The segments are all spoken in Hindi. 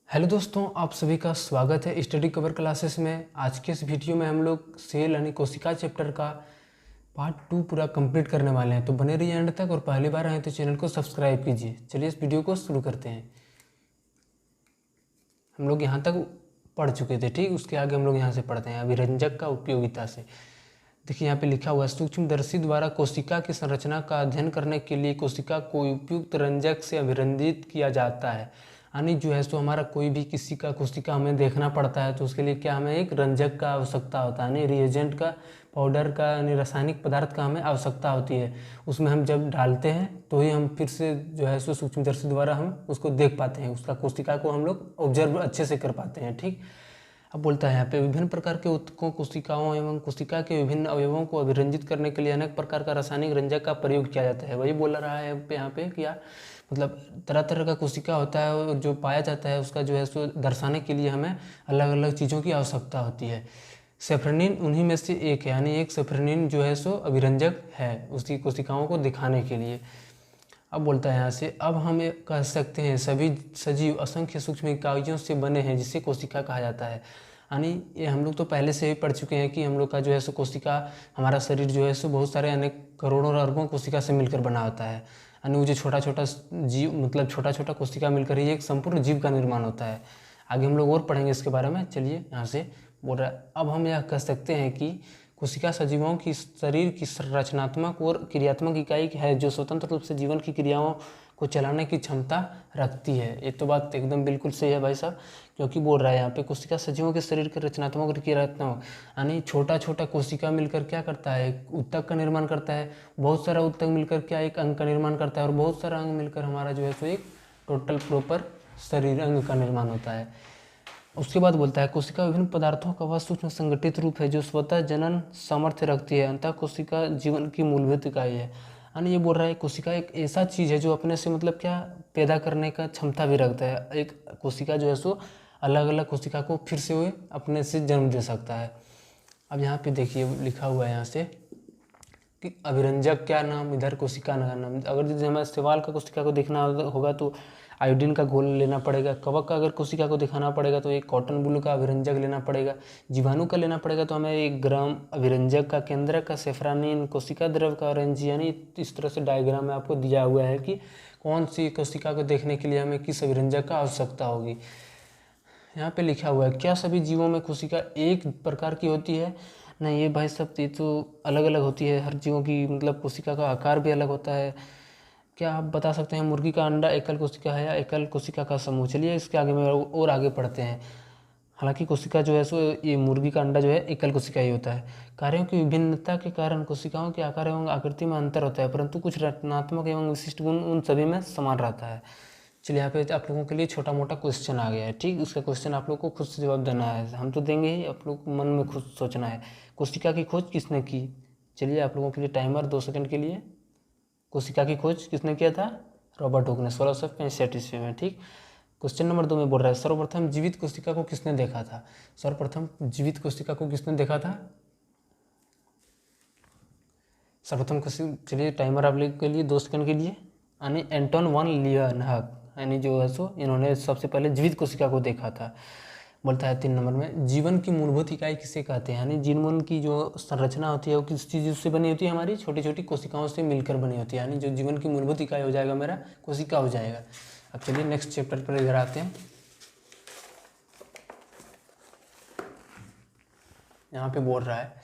हेलो दोस्तों, आप सभी का स्वागत है स्टडी कवर क्लासेस में। आज के इस वीडियो में हम लोग सेल यानी कोशिका चैप्टर का पार्ट 2 पूरा कंप्लीट करने वाले हैं। तो बने रहिए एंड तक और पहली बार आए तो चैनल को सब्सक्राइब कीजिए। चलिए इस वीडियो को शुरू करते हैं। हम लोग यहाँ तक पढ़ चुके थे, ठीक। उसके आगे हम लोग यहाँ से पढ़ते हैं अभिरंजक का उपयोगिता से। देखिए यहाँ पे लिखा हुआ है, सूक्ष्मदर्शी द्वारा कोशिका की संरचना का अध्ययन करने के लिए कोशिका को उपयुक्त रंजक से अभिरंजित किया जाता है। यानी जो है सो हमारा कोई भी किसी का कोशिका हमें देखना पड़ता है तो उसके लिए क्या हमें एक रंजक का आवश्यकता होता है, यानी रिएजेंट का, पाउडर का, यानी रासायनिक पदार्थ का हमें आवश्यकता होती है। उसमें हम जब डालते हैं तो ही हम फिर से जो है सो सूक्ष्मदर्शी द्वारा हम उसको देख पाते हैं, उसका कोशिका को हम लोग ऑब्जर्व अच्छे से कर पाते हैं, ठीक। अब बोलता है यहाँ पे विभिन्न प्रकार के ऊतकों, कोशिकाओं एवं कोशिका के विभिन्न अवयवों को अभिरंजित करने के लिए अनेक प्रकार का रासायनिक रंजक का प्रयोग किया जाता है। वही बोल रहा है यहाँ पे क्या मतलब तरह तरह का कोशिका होता है और जो पाया जाता है उसका जो है सो दर्शाने के लिए हमें अलग अलग चीज़ों की आवश्यकता होती है। सेफ्रेनिन उन्हीं में से एक है, यानी एक सेफ्रेनिन जो है सो अभिरंजक है उसकी कोशिकाओं को दिखाने के लिए। अब बोलता है यहाँ से, अब हम ये कह सकते हैं सभी सजीव असंख्य सूक्ष्म इकाइयों से बने हैं जिसे कोशिका कहा जाता है। यानी ये हम लोग तो पहले से ही पढ़ चुके हैं कि हम लोग का जो है सो कोशिका, हमारा शरीर जो है सो बहुत सारे अनेक करोड़ों और अरबों कोशिका से मिलकर बना होता है। यानी वो जो छोटा छोटा जीव मतलब छोटा छोटा कोशिका मिलकर ही एक संपूर्ण जीव का निर्माण होता है। आगे हम लोग और पढ़ेंगे इसके बारे में। चलिए यहाँ से बोल रहा है, अब हम यह कह सकते हैं कि कोशिका सजीवों की शरीर की रचनात्मक और क्रियात्मक इकाई है जो स्वतंत्र रूप से जीवन की क्रियाओं को चलाने की क्षमता रखती है। ये तो बात एकदम बिल्कुल सही है भाई साहब, क्योंकि बोल रहा है यहाँ पे कोशिका सजीवों के शरीर के रचनात्मक और क्रियात्मक, यानी छोटा छोटा कोशिका मिलकर क्या करता है, एक ऊतक का निर्माण करता है। बहुत सारा ऊतक मिलकर क्या एक अंग का निर्माण करता है और बहुत सारा अंग मिलकर हमारा जो है सो एक टोटल प्रॉपर शरीर अंग का निर्माण होता है। उसके बाद बोलता है कोशिका विभिन्न पदार्थों का वह सूक्ष्म संगठित रूप है जो स्वतः जनन सामर्थ्य रखती है, अंतः कोशिका जीवन की मूलभूत इकाई है। यानी ये बोल रहा है कोशिका एक ऐसा चीज़ है जो अपने से मतलब क्या पैदा करने का क्षमता भी रखता है। एक कोशिका जो है सो अलग अलग कोशिका को फिर से वो अपने से जन्म दे सकता है। अब यहाँ पे देखिए लिखा हुआ है यहाँ से कि अभिरंजक क्या नाम, इधर कोशिका का नाम। अगर जैसे हमें शैवाल का कोशिका को देखना होगा तो आयोडीन का घोल लेना पड़ेगा। कवक का अगर कोशिका को दिखाना पड़ेगा तो एक कॉटन ब्लू का अभिरंजक लेना पड़ेगा। जीवाणु का लेना पड़ेगा तो हमें 1 ग्राम अभिरंजक का, केंद्रक का सेफ्रानिन, कोशिका द्रव का ऑरेंज। यानी इस तरह से डायग्राम में आपको दिया हुआ है कि कौन सी कोशिका को देखने के लिए हमें किस अभिरंजक का आवश्यकता होगी। यहाँ पे लिखा हुआ है क्या सभी जीवों में कोशिका एक प्रकार की होती है? नहीं, ये भाई सब ये तो अलग अलग होती है। हर जीवों की मतलब कोशिका का आकार भी अलग होता है। क्या आप बता सकते हैं मुर्गी का अंडा एकल कोशिका है या एकल कोशिका का समूह? चलिए इसके आगे में और आगे पढ़ते हैं। हालांकि कोशिका जो है सो ये मुर्गी का अंडा जो है एकल कोशिका ही होता है। कार्यों की विभिन्नता के कारण कोशिकाओं के आकार एवं आकृति में अंतर होता है, परंतु कुछ रचनात्मक एवं विशिष्ट गुण उन सभी में समान रहता है। चलिए यहाँ पे आप लोगों के लिए छोटा मोटा क्वेश्चन आ गया है, ठीक। उसका क्वेश्चन आप लोग को खुद से जवाब देना है, हम तो देंगे ही, आप लोग मन में खुद सोचना है। कोशिका की खोज किसने की? चलिए आप लोगों के लिए टाइमर 2 सेकंड के लिए। कोशिका की खोज किसने किया था? रॉबर्ट हुक ने 1665 ईस्वी में, ठीक। क्वेश्चन नंबर 2 में बोल रहा है सर्वप्रथम जीवित कोशिका को किसने देखा था? सर्वप्रथम जीवित कोशिका को किसने देखा था? सर्वप्रथम कोशिका, चलिए टाइमर आप लोग के लिए 2 सेकंड के लिए। यानी एंटोन वन लीएनहॉक, यानी जो है सो इन्होंने सबसे पहले जीवित कोशिका को देखा था। बोलता है 3 नंबर में जीवन की मूलभूत इकाई किसे कहते हैं? यानी जीवन की जो संरचना होती है वो किस चीज़ से बनी होती है? हमारी छोटी छोटी कोशिकाओं से मिलकर बनी होती है। यानी जो जीवन की मूलभूत इकाई हो जाएगा मेरा कोशिका हो जाएगा। अब चलिए नेक्स्ट चैप्टर पर इधर आते हैं। यहाँ पे बोल रहा है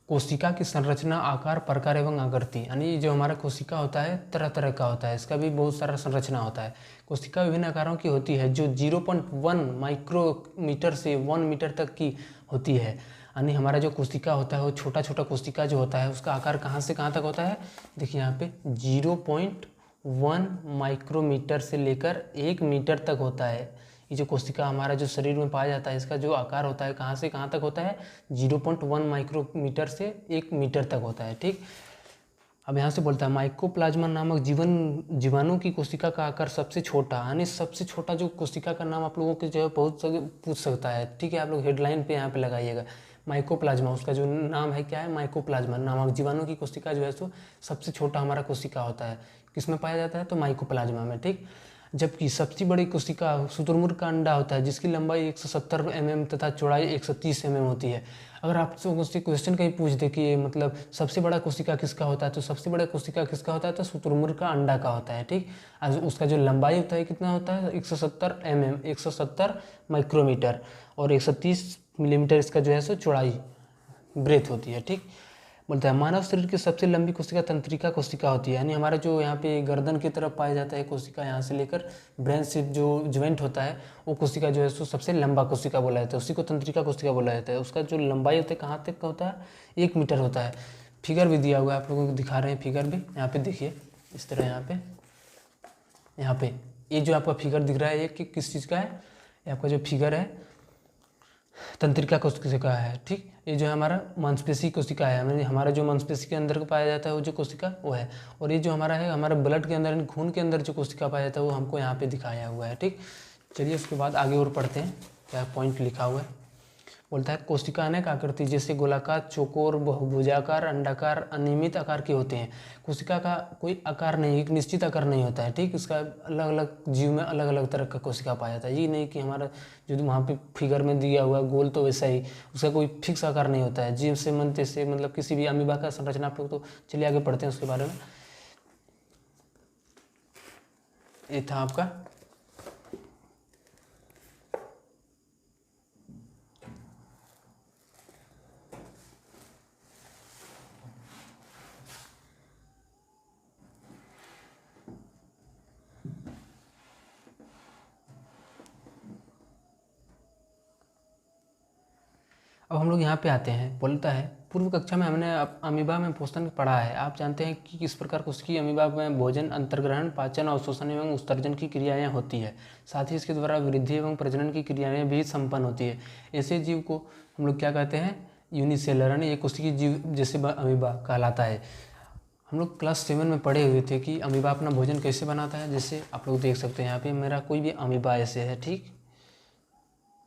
कोशिका की संरचना, आकार, प्रकार एवं आकृति। यानी जो हमारा कोशिका होता है तरह तरह का होता है, इसका भी बहुत सारा संरचना होता है। कोशिका विभिन्न आकारों की होती है जो 0.1 माइक्रोमीटर से 1 मीटर तक की होती है। यानी हमारा जो कोशिका होता है वो छोटा छोटा कोशिका जो होता है उसका आकार कहाँ से कहाँ तक होता है? देखिए यहाँ पे 0.1 माइक्रोमीटर से लेकर 1 मीटर तक होता है। ये जो कोशिका हमारा जो शरीर में पाया जाता है इसका जो आकार होता है कहाँ से कहाँ तक होता है? 0.1 माइक्रोमीटर से 1 मीटर तक होता है, ठीक। अब यहाँ से बोलता है माइकोप्लाज्मा नामक जीवाणु की कोशिका का आकार सबसे छोटा, यानी सबसे छोटा जो कोशिका का नाम आप लोगों के जो है बहुत पूछ सकता है, ठीक है। आप लोग हेडलाइन पे यहाँ पे लगाइएगा माइकोप्लाज्मा, उसका जो नाम है क्या है, माइकोप्लाज्मा नामक जीवाणु की कोशिका जो है सो सबसे छोटा हमारा कोशिका होता है। किसमें पाया जाता है, तो माइकोप्लाज्मा में, ठीक। जबकि सबसे बड़ी कोशिका शुतुरमुर्ग का अंडा होता है, जिसकी लंबाई 170 mm तथा चौड़ाई 130 mm होती है। अगर आपसे उससे क्वेश्चन कहीं पूछ दे कि ये मतलब सबसे बड़ा कोशिका किसका होता है, तो सबसे बड़ा कोशिका किसका होता है, तो शुतुरमुर्ग का अंडा का होता है, ठीक। उसका जो लंबाई होता है कितना होता है, 170 mm, 170 माइक्रोमीटर, और 130 मिलीमीटर इसका जो है सो चौड़ाई ब्रेथ होती है, ठीक। बोलता है मानव शरीर की सबसे लंबी कोशिका तंत्रिका कोशिका होती है, यानी हमारा जो यहाँ पे गर्दन की तरफ पाया जाता है कोशिका, यहाँ से लेकर ब्रेन से जो ज्वाइंट होता है वो कोशिका जो है सो सबसे लंबा कोशिका बोला जाता है, उसी को तंत्रिका कोशिका बोला जाता है। उसका जो लंबाई होता है कहाँ तक का होता है, 1 मीटर होता है। फिगर भी दिया हुआ है, आप लोगों को दिखा रहे हैं फिगर भी, यहाँ पे देखिए इस तरह, यहाँ पे ये जो आपका फिगर दिख रहा है ये किस चीज़ का है, ये आपका जो फिगर है तंत्रिका कोशिका है, ठीक। ये जो है हमारा मांसपेशी कोशिका है, हमारा जो मांसपेशी के अंदर पाया जाता है वो जो कोशिका वो है। और ये जो हमारा है, हमारा ब्लड के अंदर, खून के अंदर जो कोशिका पाया जाता है वो हमको यहाँ पे दिखाया हुआ है, ठीक। चलिए उसके बाद आगे और पढ़ते हैं क्या पॉइंट लिखा हुआ है। बोलता है कोशिका अनेक आकृति जैसे गोलाकार, चौकोर, बहुभुजाकार, अंडाकार, अनियमित आकार के होते हैं। कोशिका का कोई आकार नहीं, एक निश्चित आकार नहीं होता है, ठीक। इसका अलग अलग जीव में अलग अलग तरह का कोशिका पाया जाता है। ये नहीं कि हमारा जो वहाँ पे फिगर में दिया हुआ है गोल तो वैसा ही, उसका कोई फिक्स आकार नहीं होता है। जीव से मनते से मतलब किसी भी अमीबा का संरचना आप लोग, तो चलिए आगे पढ़ते हैं उसके बारे में। ये था आपका अब हम लोग यहाँ पे आते हैं। बोलता है पूर्व कक्षा में हमने अमीबा में पोषण पढ़ा है। आप जानते हैं कि किस प्रकार उसकी अमीबा में भोजन, अंतर्ग्रहण, पाचन, अवशोषण एवं उत्सर्जन की क्रियाएं होती है। साथ ही इसके द्वारा वृद्धि एवं प्रजनन की क्रियाएं भी संपन्न होती है। ऐसे जीव को हम लोग क्या कहते हैं, यूनिसेलर, यानी एक कोशिकीय जीव जैसे अमीबा कहलाता है। हम लोग क्लास 7 में पढ़े हुए थे कि अमीबा अपना भोजन कैसे बनाता है। जैसे आप लोग देख सकते हैं यहाँ पे मेरा कोई भी अमीबा ऐसे है, ठीक,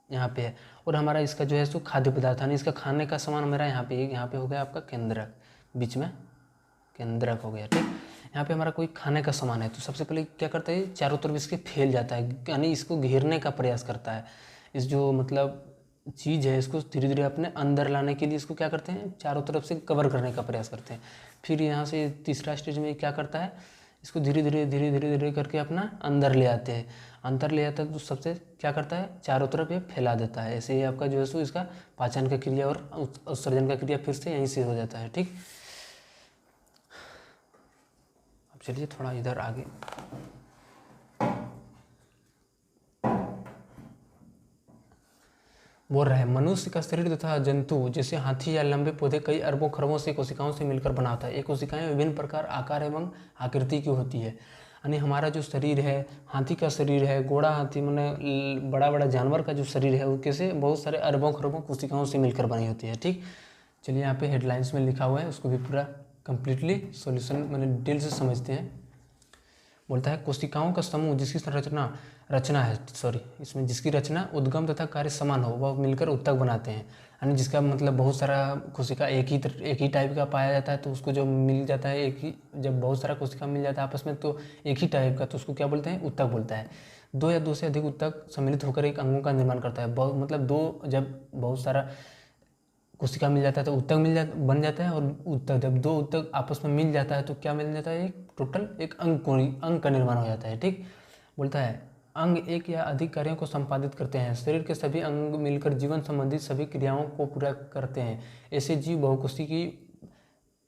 यहाँ पे है। और हमारा इसका जो है सो खाद्य पदार्थ, यानी इसका खाने का सामान मेरा यहाँ पे हो गया आपका केंद्रक, बीच में केंद्रक हो गया, ठीक। यहाँ पे हमारा कोई खाने का सामान है, तो सबसे पहले क्या करता है, चारों तरफ इसके फैल जाता है, यानी इसको घेरने का प्रयास करता है। इस जो मतलब चीज़ है इसको धीरे धीरे अपने अंदर लाने के लिए इसको क्या करते हैं, चारों तरफ से कवर करने का प्रयास करते हैं। फिर यहाँ से तीसरा स्टेज में क्या करता है, इसको धीरे धीरे धीरे धीरे धीरे करके अपना अंदर ले आते हैं। अंदर ले आता है तो सबसे क्या करता है, चारों तरफ ये फैला देता है। ऐसे ही आपका जो है सो इसका पाचन का क्रिया और उत्सर्जन का क्रिया फिर से यहीं से हो जाता है, ठीक। अब चलिए थोड़ा इधर आगे। बोल रहा है मनुष्य का शरीर तथा जंतु जैसे हाथी या लंबे पौधे कई अरबों खरबों से कोशिकाओं से मिलकर बना होता है। ये कोशिकाएं विभिन्न प्रकार, आकार एवं आकृति की होती है। यानी हमारा जो शरीर है, हाथी का शरीर है, घोड़ा हाथी मैंने बड़ा बड़ा जानवर का जो शरीर है वो कैसे बहुत सारे अरबों खरबों कोशिकाओं से मिलकर बनी होती है, ठीक। चलिए यहाँ पे हेडलाइंस में लिखा हुआ है, उसको भी पूरा कंप्लीटली सॉल्यूशन मैंने डिटेल से समझते हैं। बोलता है कोशिकाओं का समूह जिसकी इसमें जिसकी रचना उद्गम तथा कार्य समान हो वह मिलकर उत्तक बनाते हैं। यानी जिसका मतलब बहुत सारा कोशिका एक ही टाइप का पाया जाता है, तो उसको जो मिल जाता है एक ही, जब बहुत सारा कोशिका मिल जाता है आपस में तो एक ही टाइप का, तो उसको क्या बोलते हैं, उत्तक बोलता है। दो या दो से अधिक उत्तक सम्मिलित होकर एक अंगों का निर्माण करता है। मतलब दो, जब बहुत सारा कोशिका मिल जाता है तो उत्तक बन जाता है, और उत्तक जब दो उत्तक आपस में मिल जाता है तो क्या मिल जाता है, एक टोटल एक अंग का निर्माण हो जाता है, ठीक। बोलता है अंग एक या अधिक कार्यों को संपादित करते हैं। शरीर के सभी अंग मिलकर जीवन संबंधी सभी क्रियाओं को पूरा करते हैं। ऐसे जीव बहुकोशिकीय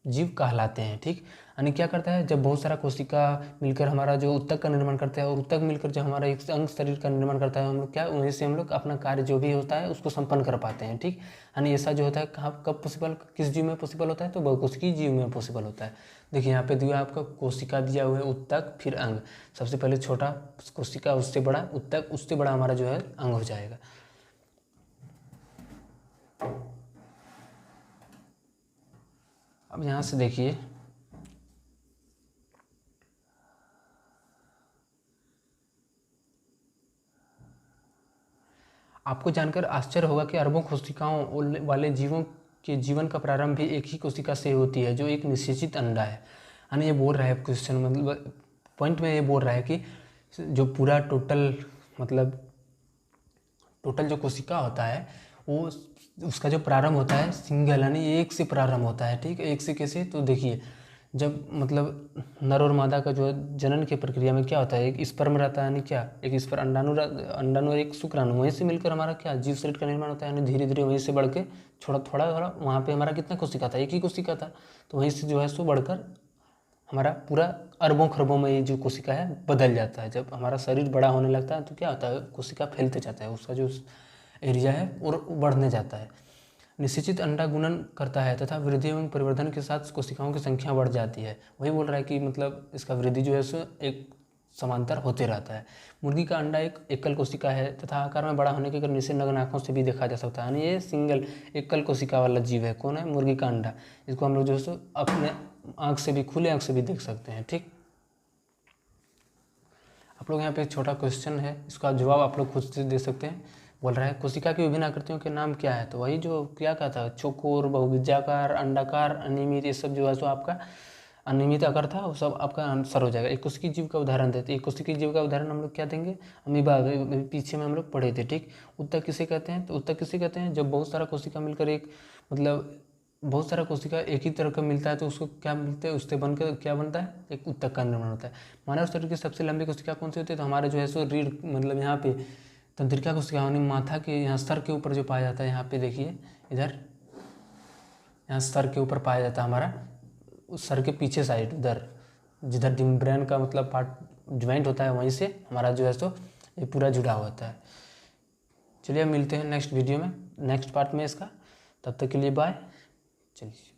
जीव कहलाते हैं, ठीक। यानी क्या करता है, जब बहुत सारा कोशिका मिलकर हमारा जो उत्तक का निर्माण करता है, और उत्तक मिलकर जब हमारा एक अंग शरीर का निर्माण करता है, हम लोग क्या वहीं से हम लोग अपना कार्य जो भी होता है उसको संपन्न कर पाते हैं, ठीक। यानी ऐसा जो होता है कहाँ कब पॉसिबल, किस जीव में पॉसिबल होता है, तो बहुकोशिकीय जीव में पॉसिबल होता है। देखिए यहाँ पे दिया आपका कोशिका दिया हुआ है, उत्तक फिर अंग। सबसे पहले छोटा कोशिका, उससे बड़ा उत्तक, उससे बड़ा हमारा जो है अंग हो जाएगा। अब यहाँ से देखिए आपको जानकर आश्चर्य होगा कि अरबों कोशिकाओं वाले जीवों के जीवन का प्रारंभ भी एक ही कोशिका से होती है, जो एक निषेचित अंडा है। यानी ये बोल रहा है क्वेश्चन, मतलब पॉइंट में ये बोल रहा है कि जो पूरा टोटल जो कोशिका होता है वो उसका जो प्रारंभ होता है सिंगल, यानी एक से प्रारंभ होता है। ठीक है, एक से कैसे, तो देखिए जब मतलब नर और मादा का जो जनन की प्रक्रिया में क्या होता है, एक स्पर्म रहता है, यानी क्या, एक स्पर्म अंडाणु और एक शुक्राणु, वहीं से मिलकर हमारा क्या जीव शरीर का निर्माण होता है। यानी धीरे धीरे वहीं से बढ़ के थोड़ा वहाँ पे हमारा कितना कोशिका था, एक ही कोशिका था, तो वहीं से जो है सो बढ़कर हमारा पूरा अरबों खरबों में ये जो कोशिका है बदल जाता है। जब हमारा शरीर बड़ा होने लगता है तो क्या होता है, कोशिका फैलते जाता है, उसका जो एरिया है और बढ़ने जाता है। निश्चित अंडा गुणन करता है तथा वृद्धि एवं परिवर्धन के साथ कोशिकाओं की संख्या बढ़ जाती है। वही बोल रहा है कि मतलब इसका वृद्धि जो है सो एक समांतर होते रहता है। मुर्गी का अंडा एक एकल कोशिका है तथा आकार में बड़ा होने के कारण इसे नग्न आँखों से भी देखा जा सकता है। यानी ये सिंगल एकल कोशिका वाला जीव है। कौन है, मुर्गी का अंडा। इसको हम लोग जो है सो अपने आँख से भी, खुले आँख से भी देख सकते हैं। ठीक, आप लोग यहाँ पे एक छोटा क्वेश्चन है, इसका जवाब आप लोग खुद से दे सकते हैं। बोल रहा है कोशिका की विभिन्न आकृतियों के नाम क्या है, तो वही जो क्या था, चौकोर, बहुभुजाकार, अंडाकार, अनियमित, ये सब जो है सो आपका अनियमित आकार था, वो सब आपका आंसर हो जाएगा। एक कोशिकीय जीव का उदाहरण देते हैं। एक कोशिकीय जीव का उदाहरण हम लोग क्या देंगे, अमीबा, पीछे में हम लोग पढ़े थे। ठीक, उत्तक किसे कहते हैं, तो उत्तक किसे कहते हैं, जब बहुत सारा कोशिका मिलकर एक मतलब बहुत सारा कोशिका एक ही तरह का मिलता है तो उसको क्या मिलते हैं, उससे बनकर क्या बनता है, एक उत्तक का निर्माण होता है। मानव शरीर की सबसे लंबी कोशिका कौन सी होती है, तो हमारे जो है सो रीढ़, मतलब यहाँ पे तंत्रिका कोशिका, यानी माथा के यहाँ सर के ऊपर जो पाया जाता है, यहाँ पे देखिए इधर, यहाँ सर के ऊपर पाया जाता है हमारा, उस सर के पीछे साइड उधर जिधर ब्रेन का मतलब पार्ट ज्वाइंट होता है, वहीं से हमारा जो है सो ये पूरा जुड़ा हुआ होता है। चलिए मिलते हैं नेक्स्ट वीडियो में, नेक्स्ट पार्ट में इसका। तब तक के लिए बाय। चलिए।